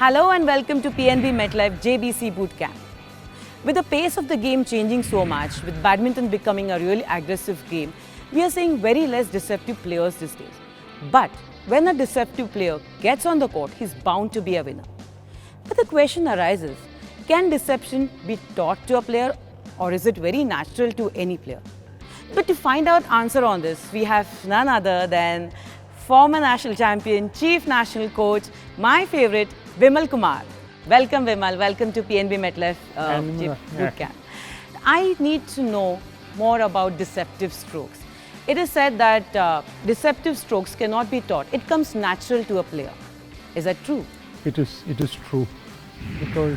Hello and welcome to PNB MetLife JBC Bootcamp. With the pace of the game changing so much, with badminton becoming a really aggressive game, we are seeing very less deceptive players these days. But when a deceptive player gets on the court, he's bound to be a winner. But the question arises, can deception be taught to a player or is it very natural to any player? But to find out answer on this, we have none other than former national champion, chief national coach, my favorite, U.Vimal Kumar. Welcome Vimal, welcome to PNB MetLife Bootcamp. I need to know more about deceptive strokes. It is said that deceptive strokes cannot be taught. It comes natural to a player. Is that true? It is true. Because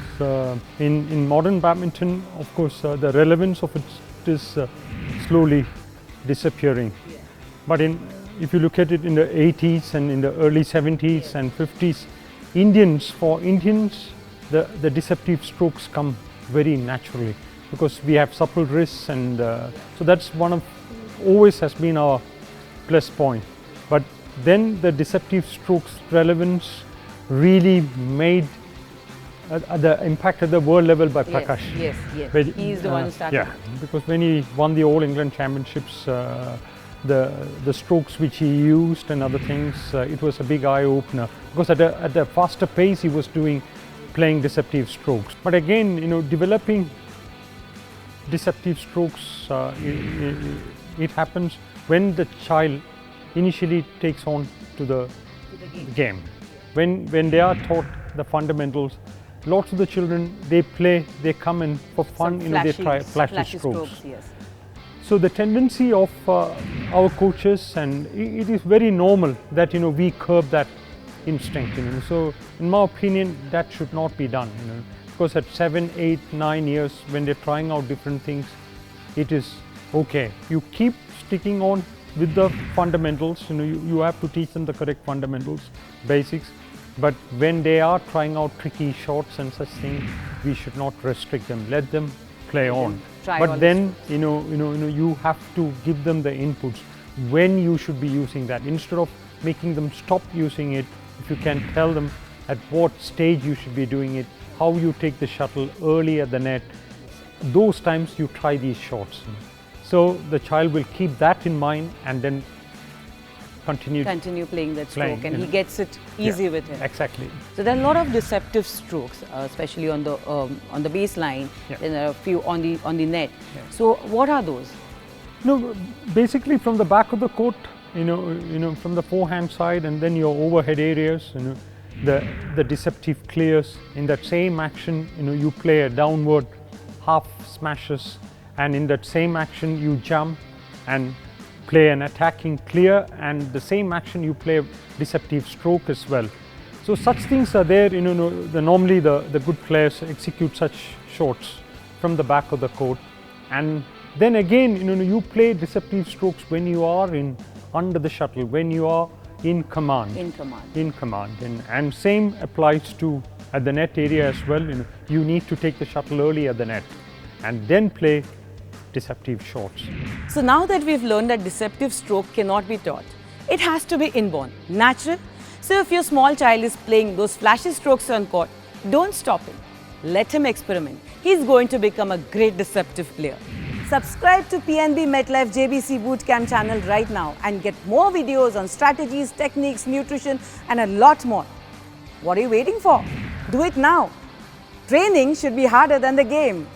in modern badminton, of course, the relevance of it is slowly disappearing. Yeah. But if you look at it in the 80s and in the early 70s and 50s, for Indians, the deceptive strokes come very naturally because we have supple wrists, and so that's always has been our plus point. But then the deceptive strokes relevance really made the impact at the world level by Prakash. Yes. He's the one who started. Yeah, because when he won the All England Championships, the strokes which he used and other things, it was a big eye opener. Because at a faster pace, he was playing deceptive strokes. But again, developing deceptive strokes, it happens when the child initially takes on to the game. When they are taught the fundamentals, lots of the children, they come in for fun, they try flashy strokes. Yes. So the tendency of our coaches, and it is very normal that we curb that instinct. So in my opinion, that should not be done. Because at 7, 8, 9 years, when they're trying out different things, it is okay. You keep sticking on with the fundamentals. You have to teach them the correct fundamentals, basics. But when they are trying out tricky shots and such things, we should not restrict them. Let them play on. But then, you have to give them the inputs when you should be using that. Instead of making them stop using it, if you can tell them at what stage you should be doing it, how you take the shuttle early at the net, those times you try these shots. So the child will keep that in mind and then continue playing that stroke, and he gets it easy with him. Exactly. So there are a lot of deceptive strokes, especially on the baseline. Then there are a few on the net. Yeah. So what are those? No, basically from the back of the court, from the forehand side, and then your overhead areas, the deceptive clears. In that same action, you play a downward half smashes, and in that same action you jump and play an attacking clear, and the same action you play a deceptive stroke as well. So such things are there. Normally the good players execute such shots from the back of the court, and then again you play deceptive strokes when you are under the shuttle, when you are in command. And same applies to at the net area as well. You need to take the shuttle early at the net and then play deceptive shots. So now that we've learned that deceptive stroke cannot be taught, it has to be inborn, natural. So if your small child is playing those flashy strokes on court, don't stop him. Let him experiment. He's going to become a great deceptive player. Subscribe to PNB MetLife JBC Bootcamp channel right now and get more videos on strategies, techniques, nutrition and a lot more. What are you waiting for? Do it now. Training should be harder than the game.